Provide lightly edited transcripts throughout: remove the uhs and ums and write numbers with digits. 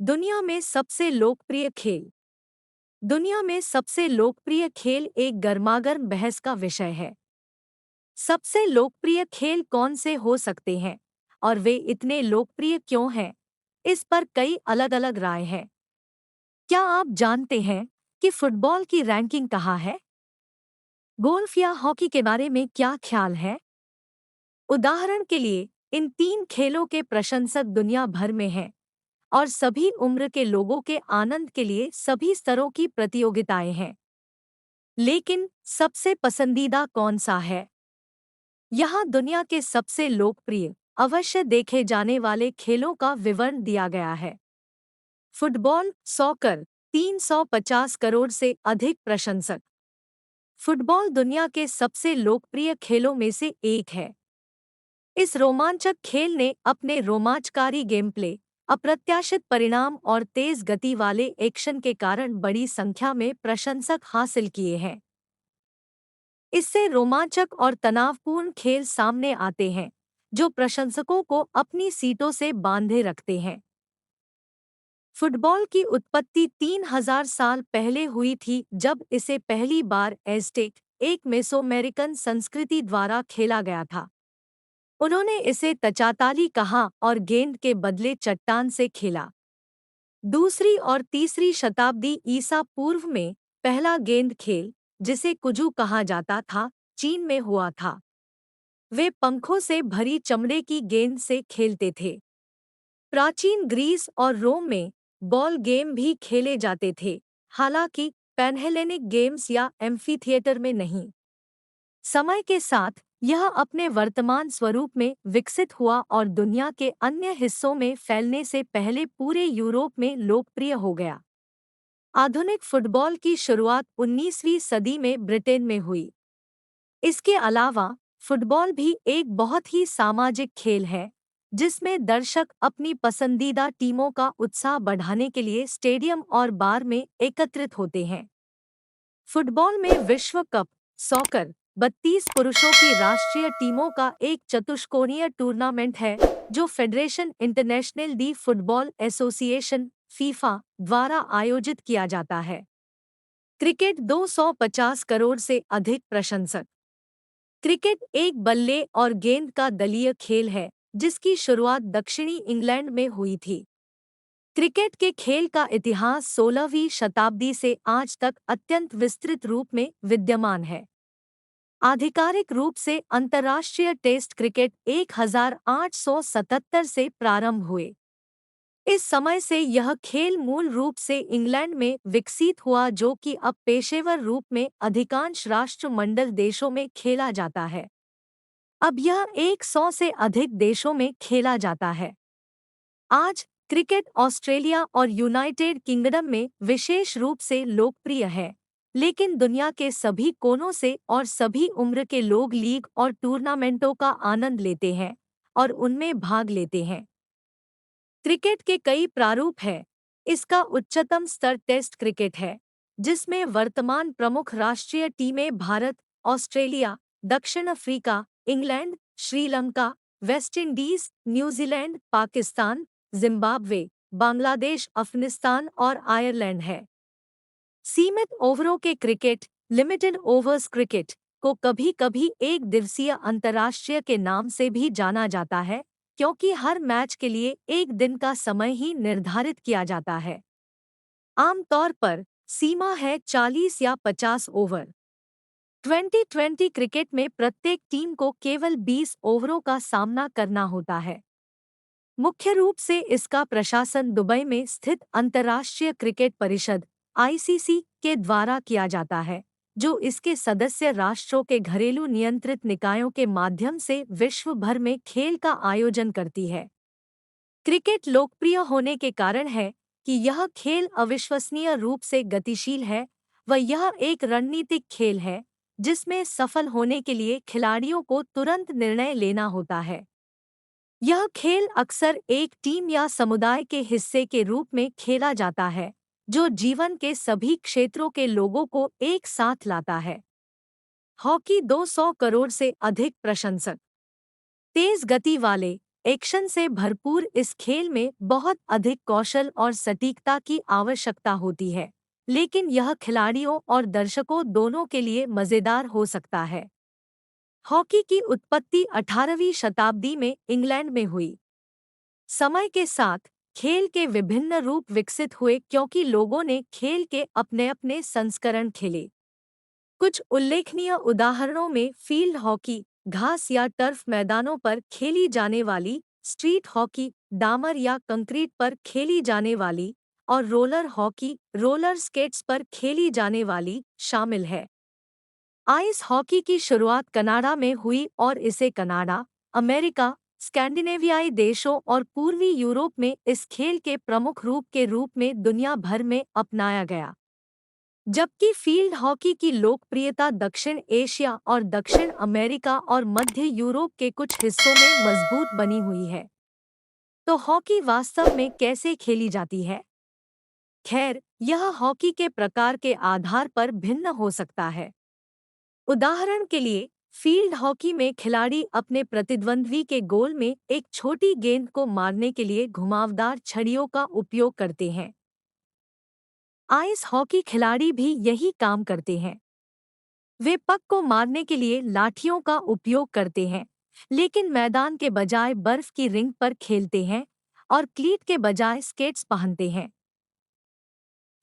दुनिया में सबसे लोकप्रिय खेल। दुनिया में सबसे लोकप्रिय खेल एक गर्मागर्म बहस का विषय है। सबसे लोकप्रिय खेल कौन से हो सकते हैं और वे इतने लोकप्रिय क्यों हैं? इस पर कई अलग-अलग राय हैं। क्या आप जानते हैं कि फुटबॉल की रैंकिंग कहाँ है? गोल्फ या हॉकी के बारे में क्या ख्याल है? उदाहरण के लिए, इन तीन खेलों के प्रशंसक दुनिया भर में हैं और सभी उम्र के लोगों के आनंद के लिए सभी स्तरों की प्रतियोगिताएं हैं। लेकिन सबसे पसंदीदा कौन सा है? यहाँ दुनिया के सबसे लोकप्रिय, अवश्य देखे जाने वाले खेलों का विवरण दिया गया है। फुटबॉल, सॉकर, 350 करोड़ से अधिक प्रशंसक। फुटबॉल दुनिया के सबसे लोकप्रिय खेलों में से एक है। इस रोमांचक खेल ने अपने रोमांचकारी गेम प्ले, अप्रत्याशित परिणाम और तेज गति वाले एक्शन के कारण बड़ी संख्या में प्रशंसक हासिल किए हैं। इससे रोमांचक और तनावपूर्ण खेल सामने आते हैं, जो प्रशंसकों को अपनी सीटों से बांधे रखते हैं। फुटबॉल की उत्पत्ति 3000 साल पहले हुई थी, जब इसे पहली बार एज़टेक, एक मेसोअमेरिकन संस्कृति द्वारा खेला गया था। उन्होंने इसे तचाताली कहा और गेंद के बदले चट्टान से खेला। दूसरी और तीसरी शताब्दी ईसा पूर्व में पहला गेंद खेल, जिसे कुजू कहा जाता था, चीन में हुआ था। वे पंखों से भरी चमड़े की गेंद से खेलते थे। प्राचीन ग्रीस और रोम में बॉल गेम भी खेले जाते थे, हालांकि पैनहेलेनिक गेम्स या एम्फीथिएटर में नहीं। समय के साथ यह अपने वर्तमान स्वरूप में विकसित हुआ और दुनिया के अन्य हिस्सों में फैलने से पहले पूरे यूरोप में लोकप्रिय हो गया। आधुनिक फुटबॉल की शुरुआत 19वीं सदी में ब्रिटेन में हुई। इसके अलावा फुटबॉल भी एक बहुत ही सामाजिक खेल है, जिसमें दर्शक अपनी पसंदीदा टीमों का उत्साह बढ़ाने के लिए स्टेडियम और बार में एकत्रित होते हैं। फुटबॉल में विश्व कप, सॉकर, 32 पुरुषों की राष्ट्रीय टीमों का एक चतुष्कोणीय टूर्नामेंट है, जो federation international D football association, FIFA, द्वारा आयोजित किया जाता है। क्रिकेट, 250 करोड़ से अधिक प्रशंसक। क्रिकेट एक बल्ले और गेंद का दलीय खेल है, जिसकी शुरुआत दक्षिणी इंग्लैंड में हुई थी। क्रिकेट के खेल का इतिहास 16वीं शताब्दी से आज तक अत्यंत विस्तृत रूप में विद्यमान है। आधिकारिक रूप से अंतर्राष्ट्रीय टेस्ट क्रिकेट 1877 से प्रारंभ हुए। इस समय से यह खेल मूल रूप से इंग्लैंड में विकसित हुआ, जो कि अब पेशेवर रूप में अधिकांश राष्ट्रमंडल देशों में खेला जाता है। अब यह 100 से अधिक देशों में खेला जाता है। आज क्रिकेट ऑस्ट्रेलिया और यूनाइटेड किंगडम में विशेष रूप से लोकप्रिय है, लेकिन दुनिया के सभी कोनों से और सभी उम्र के लोग लीग और टूर्नामेंटों का आनंद लेते हैं और उनमें भाग लेते हैं। क्रिकेट के कई प्रारूप हैं। इसका उच्चतम स्तर टेस्ट क्रिकेट है, जिसमें वर्तमान प्रमुख राष्ट्रीय टीमें भारत, ऑस्ट्रेलिया, दक्षिण Africa, England, Sri Lanka, West Indies, New Zealand, Pakistan, Zimbabwe, Bangladesh, Afghanistan और आयरलैंड है। सीमित ओवरों के क्रिकेट, लिमिटेड ओवर्स क्रिकेट, को कभी-कभी एक दिवसीय अंतर्राष्ट्रीय के नाम से भी जाना जाता है, क्योंकि हर मैच के लिए एक दिन का समय ही निर्धारित किया जाता है। आमतौर पर सीमा है 40 या 50 ओवर। 2020 क्रिकेट में प्रत्येक टीम को केवल 20 ओवरों का सामना करना होता है। मुख्य रूप से इसका प्रशासन दुबई में स्थित अंतर्राष्ट्रीय क्रिकेट परिषद (आईसीसी) के द्वारा किया जाता है, जो इसके सदस्य राष्ट्रों के घरेलू नियंत्रित निकायों के माध्यम से विश्व भर में खेल का आयोजन करती है। क्रिकेट लोकप्रिय होने के कारण है कि यह खेल अविश्वसनीय रूप से गतिशील है व यह एक रणनीतिक खेल है, जिसमें सफल होने के लिए खिलाड़ियों को तुरंत निर्णय लेना होता है। यह खेल अक्सर एक टीम या समुदाय के हिस्से के रूप में खेला जाता है, जो जीवन के सभी क्षेत्रों के लोगों को एक साथ लाता है। हॉकी, 200 करोड़ से अधिक प्रशंसक। तेज गति वाले, एक्शन से भरपूर इस खेल में बहुत अधिक कौशल और सटीकता की आवश्यकता होती है, लेकिन यह खिलाड़ियों और दर्शकों दोनों के लिए मज़ेदार हो सकता है। हॉकी की उत्पत्ति 18वीं शताब्दी में इंग्लैंड में हुई। समय के साथ खेल के विभिन्न रूप विकसित हुए क्योंकि लोगों ने खेल के अपने अपने संस्करण खेले। कुछ उल्लेखनीय उदाहरणों में फील्ड हॉकी, घास या टर्फ मैदानों पर खेली जाने वाली, स्ट्रीट हॉकी, डामर या कंक्रीट पर खेली जाने वाली, और रोलर हॉकी, रोलर स्केट्स पर खेली जाने वाली शामिल है। आइस हॉकी की शुरुआत कनाडा में हुई और इसे कनाडा, अमेरिका, स्कैंडिनेवियाई देशों और पूर्वी यूरोप में इस खेल के प्रमुख रूप के रूप में दुनिया भर में अपनाया गया। जबकि फील्ड हॉकी की लोकप्रियता दक्षिण एशिया और दक्षिण अमेरिका और मध्य यूरोप के कुछ हिस्सों में मजबूत बनी हुई है। तो हॉकी वास्तव में कैसे खेली जाती है? खैर, यह हॉकी के प्रकार के आधार पर भिन्न हो सकता है। उदाहरण के लिए, फील्ड हॉकी में खिलाड़ी अपने प्रतिद्वंद्वी के गोल में एक छोटी गेंद को मारने के लिए घुमावदार छड़ियों का उपयोग करते हैं। आइस हॉकी खिलाड़ी भी यही काम करते हैं। वे पक को मारने के लिए लाठियों का उपयोग करते हैं, लेकिन मैदान के बजाय बर्फ की रिंग पर खेलते हैं और क्लीट के बजाय स्केट्स पहनते हैं।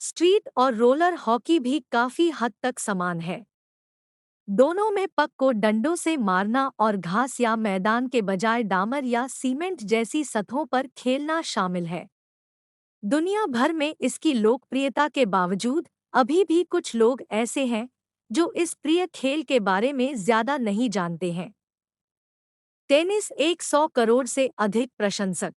स्ट्रीट और रोलर हॉकी भी काफी हद तक समान है। दोनों में पक को डंडों से मारना और घास या मैदान के बजाय डामर या सीमेंट जैसी सतहों पर खेलना शामिल है। दुनिया भर में इसकी लोकप्रियता के बावजूद अभी भी कुछ लोग ऐसे हैं जो इस प्रिय खेल के बारे में ज्यादा नहीं जानते हैं। टेनिस 100 करोड़ से अधिक प्रशंसक।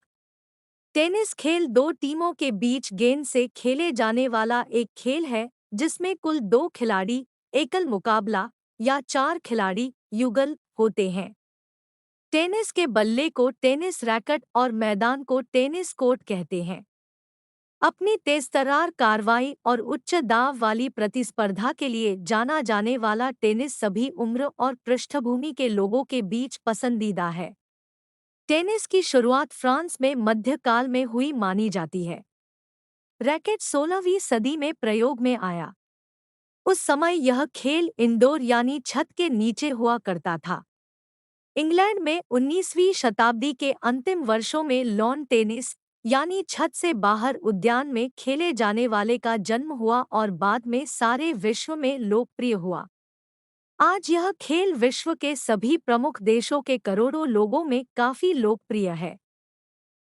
टेनिस खेल दो टीमों के बीच गेंद से खेले जाने वाला एक खेल है जिसमें कुल दो खिलाड़ी, एकल मुकाबला, या चार खिलाड़ी, युगल, होते हैं। टेनिस के बल्ले को टेनिस रैकेट और मैदान को टेनिस कोर्ट कहते हैं। अपनी तेजतर्रार कार्रवाई और उच्च दाव वाली प्रतिस्पर्धा के लिए जाना जाने वाला टेनिस सभी उम्र और पृष्ठभूमि के लोगों के बीच पसंदीदा है। टेनिस की शुरुआत फ्रांस में मध्यकाल में हुई मानी जाती है। रैकेट 16वीं सदी में प्रयोग में आया। उस समय यह खेल इंडोर यानी छत के नीचे हुआ करता था। इंग्लैंड में 19वीं शताब्दी के अंतिम वर्षों में लॉन टेनिस यानी छत से बाहर उद्यान में खेले जाने वाले का जन्म हुआ और बाद में सारे विश्व में लोकप्रिय हुआ। आज यह खेल विश्व के सभी प्रमुख देशों के करोड़ों लोगों में काफी लोकप्रिय है।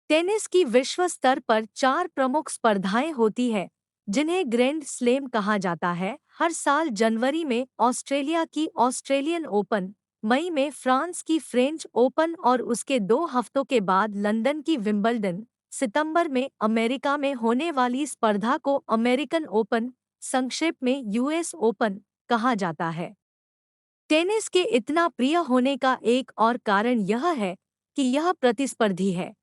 टेनिस की विश्व स्तर पर 4 प्रमुख स्पर्धाएं होती है, जिन्हें ग्रैंड स्लैम कहा जाता है। हर साल जनवरी में ऑस्ट्रेलिया की ऑस्ट्रेलियन ओपन, मई में फ्रांस की फ्रेंच ओपन और उसके 2 हफ्तों के बाद लंदन की विंबलडन, सितंबर में अमेरिका में होने वाली स्पर्धा को अमेरिकन ओपन, संक्षेप में यूएस ओपन, कहा जाता है। टेनिस के इतना प्रिय होने का एक और कारण यह है कि यह प्रतिस्पर्धी है।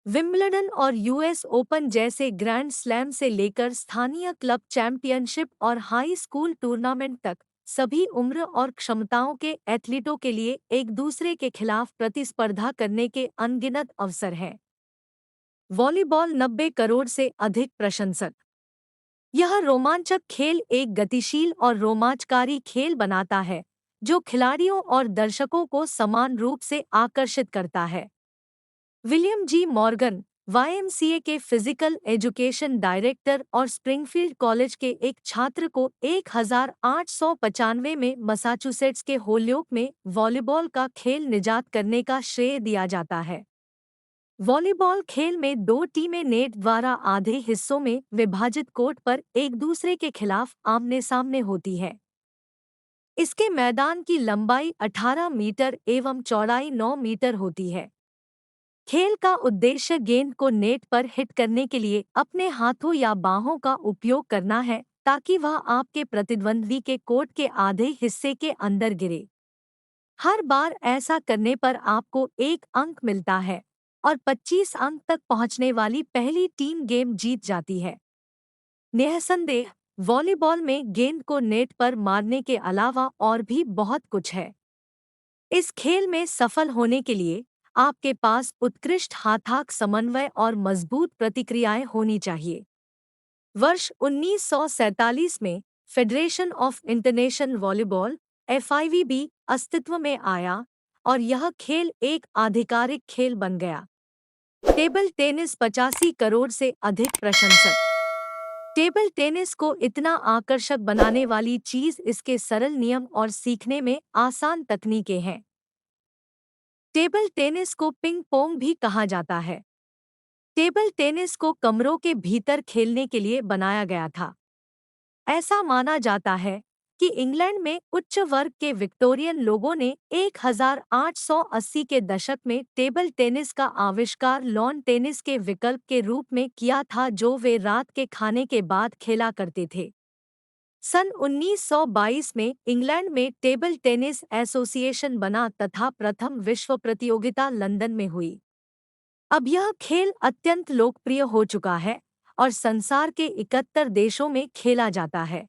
विंबलडन और यूएस ओपन जैसे ग्रैंड स्लैम से लेकर स्थानीय क्लब चैंपियनशिप और हाई स्कूल टूर्नामेंट तक सभी उम्र और क्षमताओं के एथलीटों के लिए एक दूसरे के खिलाफ प्रतिस्पर्धा करने के अनगिनत अवसर हैं। वॉलीबॉल 90 करोड़ से अधिक प्रशंसक। यह रोमांचक खेल एक गतिशील और रोमांचकारी खेल बनाता है जो खिलाड़ियों और दर्शकों को समान रूप से आकर्षित करता है। विलियम जी मॉर्गन, वाईएमसीए के फिजिकल एजुकेशन डायरेक्टर और स्प्रिंगफील्ड कॉलेज के एक छात्र को 1895 में मसाचुसेट्स के होल्योक में वॉलीबॉल का खेल निजात करने का श्रेय दिया जाता है। वॉलीबॉल खेल में दो टीमें नेट द्वारा आधे हिस्सों में विभाजित कोर्ट पर एक दूसरे के खिलाफ आमने सामने होती है। इसके मैदान की लंबाई 18 मीटर एवं चौड़ाई 9 मीटर होती है। खेल का उद्देश्य गेंद को नेट पर हिट करने के लिए अपने हाथों या बाहों का उपयोग करना है ताकि वह आपके प्रतिद्वंद्वी के कोर्ट के आधे हिस्से के अंदर गिरे। हर बार ऐसा करने पर आपको 1 अंक मिलता है और 25 अंक तक पहुंचने वाली पहली टीम गेम जीत जाती है। निःसंदेह, वॉलीबॉल में गेंद को नेट पर मारने के अलावा और भी बहुत कुछ है। इस खेल में सफल होने के लिए आपके पास उत्कृष्ट हाथाक समन्वय और मजबूत प्रतिक्रियाएं होनी चाहिए। वर्ष 1947 में federation of international volleyball (FIVB) अस्तित्व में आया और यह खेल एक आधिकारिक खेल बन गया। टेबल टेनिस 85 करोड़ से अधिक प्रशंसक। टेबल टेनिस को इतना आकर्षक बनाने वाली चीज इसके सरल नियम और सीखने में आसान तकनीकें हैं। टेबल टेनिस को पिंग पोंग भी कहा जाता है। टेबल टेनिस को कमरों के भीतर खेलने के लिए बनाया गया था। ऐसा माना जाता है कि इंग्लैंड में उच्च वर्ग के विक्टोरियन लोगों ने 1880 के दशक में टेबल टेनिस का आविष्कार लॉन टेनिस के विकल्प के रूप में किया था, जो वे रात के खाने के बाद खेला करते थे। सन 1922 में इंग्लैंड में टेबल टेनिस एसोसिएशन बना तथा प्रथम विश्व प्रतियोगिता लंदन में हुई। अब यह खेल अत्यंत लोकप्रिय हो चुका है और संसार के 71 देशों में खेला जाता है।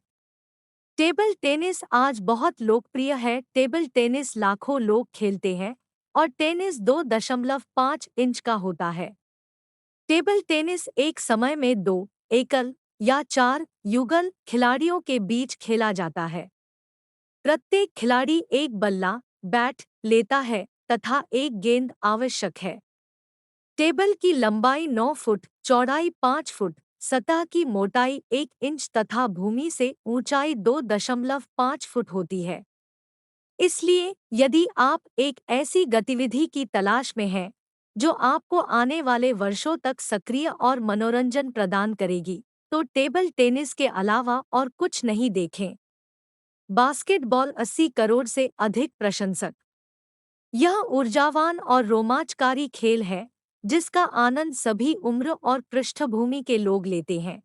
टेबल टेनिस आज बहुत लोकप्रिय है। टेबल टेनिस लाखों लोग खेलते हैं और टेनिस 2.5 इंच का होता है। टेबल टेनिस एक समय में 2 एकल या 4 युगल खिलाड़ियों के बीच खेला जाता है। प्रत्येक खिलाड़ी एक बल्ला, बैट लेता है तथा एक गेंद आवश्यक है। टेबल की लंबाई 9 फुट, चौड़ाई 5 फुट, सतह की मोटाई 1 इंच तथा भूमि से ऊंचाई 2.5 फुट होती है। इसलिए यदि आप एक ऐसी गतिविधि की तलाश में हैं जो आपको आने वाले वर्षों तक सक्रिय और मनोरंजन प्रदान करेगी, तो टेबल टेनिस के अलावा और कुछ नहीं देखें। बास्केटबॉल 80 करोड़ से अधिक प्रशंसक। यह ऊर्जावान और रोमांचकारी खेल है जिसका आनंद सभी उम्र और पृष्ठभूमि के लोग लेते हैं।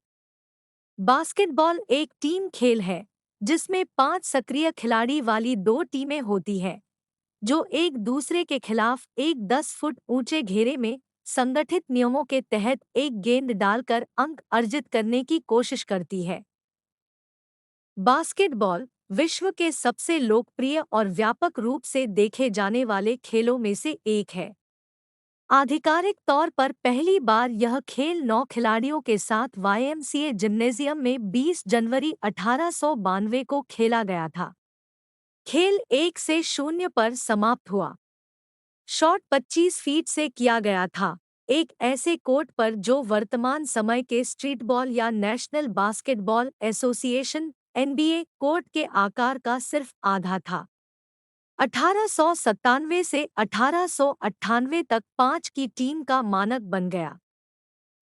बास्केटबॉल एक टीम खेल है जिसमें 5 सक्रिय खिलाड़ी वाली 2 टीमें होती हैं, जो एक दूसरे के खिलाफ एक 10 फुट ऊंचे घेरे में संगठित नियमों के तहत एक गेंद डालकर अंक अर्जित करने की कोशिश करती है। बास्केटबॉल विश्व के सबसे लोकप्रिय और व्यापक रूप से देखे जाने वाले खेलों में से एक है। आधिकारिक तौर पर पहली बार यह खेल 9 खिलाड़ियों के साथ YMCA जिम्नेजियम में 20 जनवरी 1892 को खेला गया था। खेल 1-0 पर समाप्त हुआ। शॉट 25 फीट से किया गया था, एक ऐसे कोर्ट पर जो वर्तमान समय के स्ट्रीटबॉल या national basketball association (NBA) court के आकार का सिर्फ आधा था। 1897 से 1898 तक 5 की टीम का मानक बन गया।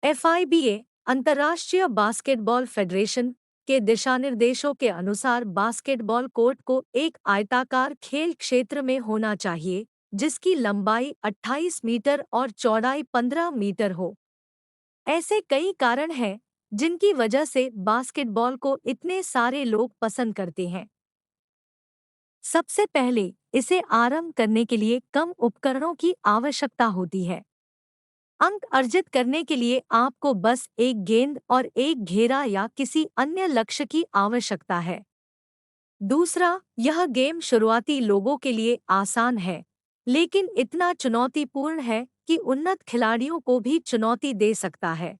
FIBA अंतर्राष्ट्रीय बास्केटबॉल फेडरेशन के दिशानिर्देशों के अनुसार बास्केटबॉल कोर्ट को एक आयताकार खेल क्षेत्र में होना चाहिए जिसकी लंबाई 28 मीटर और चौड़ाई 15 मीटर हो। ऐसे कई कारण हैं जिनकी वजह से बास्केटबॉल को इतने सारे लोग पसंद करते हैं। सबसे पहले इसे आरंभ करने के लिए कम उपकरणों की आवश्यकता होती है। अंक अर्जित करने के लिए आपको बस एक गेंद और एक घेरा या किसी अन्य लक्ष्य की आवश्यकता है। दूसरा, यह गेम शुरुआती लोगों के लिए आसान है, लेकिन इतना चुनौतीपूर्ण है कि उन्नत खिलाड़ियों को भी चुनौती दे सकता है।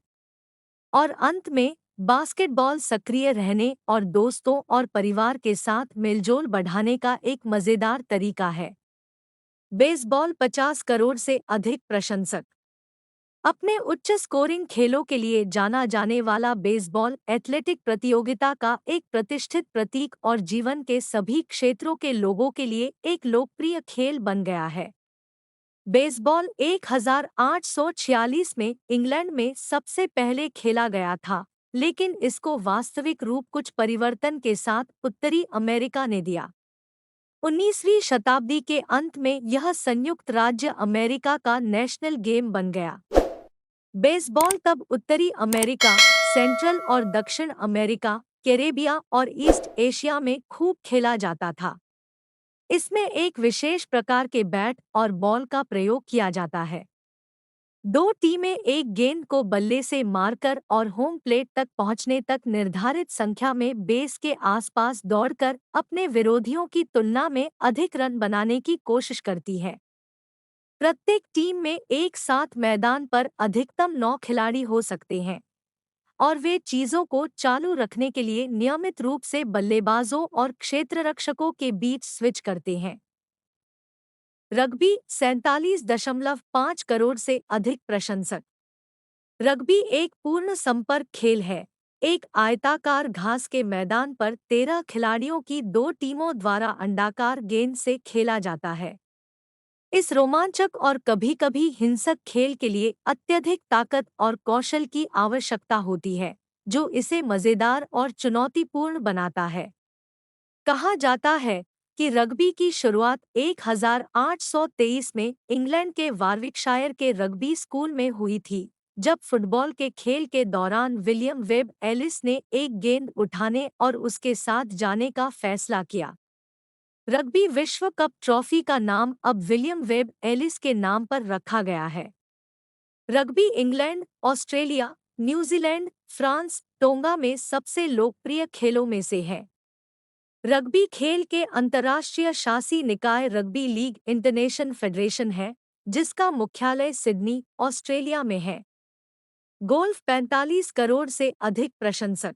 और अंत में, बास्केटबॉल सक्रिय रहने और दोस्तों और परिवार के साथ मेलजोल बढ़ाने का एक मज़ेदार तरीका है। बेसबॉल 50 करोड़ से अधिक प्रशंसक। अपने उच्च स्कोरिंग खेलों के लिए जाना जाने वाला बेसबॉल एथलेटिक प्रतियोगिता का एक प्रतिष्ठित प्रतीक और जीवन के सभी क्षेत्रों के लोगों के लिए एक लोकप्रिय खेल बन गया है। बेसबॉल 1846 में इंग्लैंड में सबसे पहले खेला गया था, लेकिन इसको वास्तविक रूप कुछ परिवर्तन के साथ उत्तरी अमेरिका ने दिया। 19वीं शताब्दी के अंत में यह संयुक्त राज्य अमेरिका का नेशनल गेम बन गया। बेसबॉल तब उत्तरी अमेरिका, सेंट्रल और दक्षिण अमेरिका, कैरेबिया और ईस्ट एशिया में खूब खेला जाता था। इसमें एक विशेष प्रकार के बैट और बॉल का प्रयोग किया जाता है। 2 टीमें एक गेंद को बल्ले से मारकर और होम प्लेट तक पहुंचने तक निर्धारित संख्या में बेस के आसपास दौड़कर अपने विरोधियों की तुलना में अधिक रन बनाने की कोशिश करती है। प्रत्येक टीम में एक साथ मैदान पर अधिकतम 9 खिलाड़ी हो सकते हैं और वे चीजों को चालू रखने के लिए नियमित रूप से बल्लेबाजों और क्षेत्ररक्षकों के बीच स्विच करते हैं। रग्बी 47.5 करोड़ से अधिक प्रशंसक। रग्बी एक पूर्ण संपर्क खेल है। एक आयताकार घास के मैदान पर 13 खिलाड़ियों की दो टीमों द्वारा अंडाकार गेंद से खेला जाता है। इस रोमांचक और कभी-कभी हिंसक खेल के लिए अत्यधिक ताकत और कौशल की आवश्यकता होती है, जो इसे मजेदार और चुनौतीपूर्ण बनाता है। कहा जाता है कि रग्बी की शुरुआत 1823 में इंग्लैंड के वारविकशायर के रग्बी स्कूल में हुई थी, जब फुटबॉल के खेल के दौरान विलियम वेब एलिस ने एक गेंद उठाने और उसके साथ जाने का फैसला किया। रग्बी विश्व कप ट्रॉफी का नाम अब विलियम वेब एलिस के नाम पर रखा गया है। Rugby England, Australia, New Zealand, France, tonga में सबसे लोकप्रिय खेलों में से है। रग्बी खेल के अंतर्राष्ट्रीय शासी निकाय रग्बी लीग इंटरनेशनल फेडरेशन है, जिसका मुख्यालय सिडनी, ऑस्ट्रेलिया में है। गोल्फ 45 करोड़ से अधिक प्रशंसक।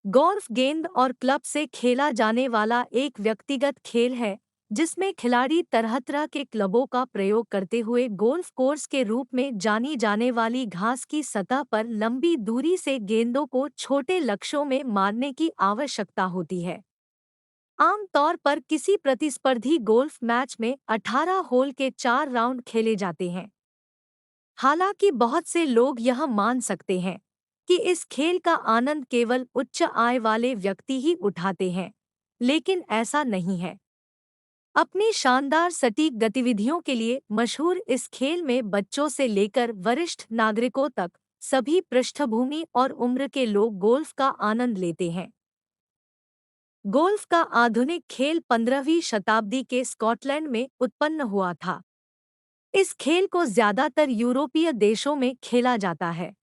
गोल्फ गेंद और क्लब से खेला जाने वाला एक व्यक्तिगत खेल है, जिसमें खिलाड़ी तरह-तरह के क्लबों का प्रयोग करते हुए गोल्फ कोर्स के रूप में जानी जाने वाली घास की सतह पर लंबी दूरी से गेंदों को छोटे लक्ष्यों में मारने की आवश्यकता होती है। आम तौर पर किसी प्रतिस्पर्धी गोल्फ मैच में 18 होल के 4 राउंड खेले जाते हैं। हालांकि बहुत से लोग यह मान सकते हैं कि इस खेल का आनंद केवल उच्च आय वाले व्यक्ति ही उठाते हैं, लेकिन ऐसा नहीं है। अपनी शानदार सटीक गतिविधियों के लिए मशहूर इस खेल में बच्चों से लेकर वरिष्ठ नागरिकों तक सभी पृष्ठभूमि और उम्र के लोग गोल्फ का आनंद लेते हैं। गोल्फ का आधुनिक खेल 15वीं शताब्दी के स्कॉटलैंड में उत्पन्न हुआ था। इस खेल को ज्यादातर यूरोपीय देशों में खेला जाता है।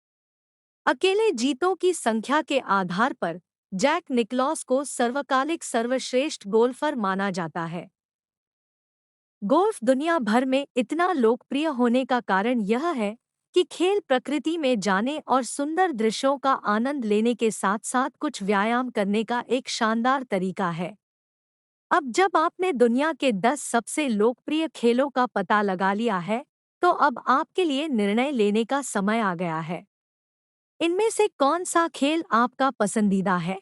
अकेले जीतों की संख्या के आधार पर जैक निकलॉस को सर्वकालिक सर्वश्रेष्ठ गोल्फर माना जाता है। गोल्फ दुनिया भर में इतना लोकप्रिय होने का कारण यह है कि खेल प्रकृति में जाने और सुंदर दृश्यों का आनंद लेने के साथ-साथ कुछ व्यायाम करने का एक शानदार तरीका है। अब जब आपने दुनिया के 10 सबसे लोकप्रिय खेलों का पता लगा लिया है, तो अब आपके लिए निर्णय लेने का समय आ गया है। इनमें से कौन सा खेल आपका पसंदीदा है?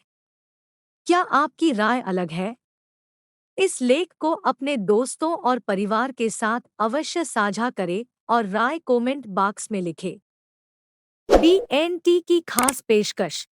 क्या आपकी राय अलग है? इस लेख को अपने दोस्तों और परिवार के साथ अवश्य साझा करें और राय कमेंट बॉक्स में लिखें। BNT की खास पेशकश।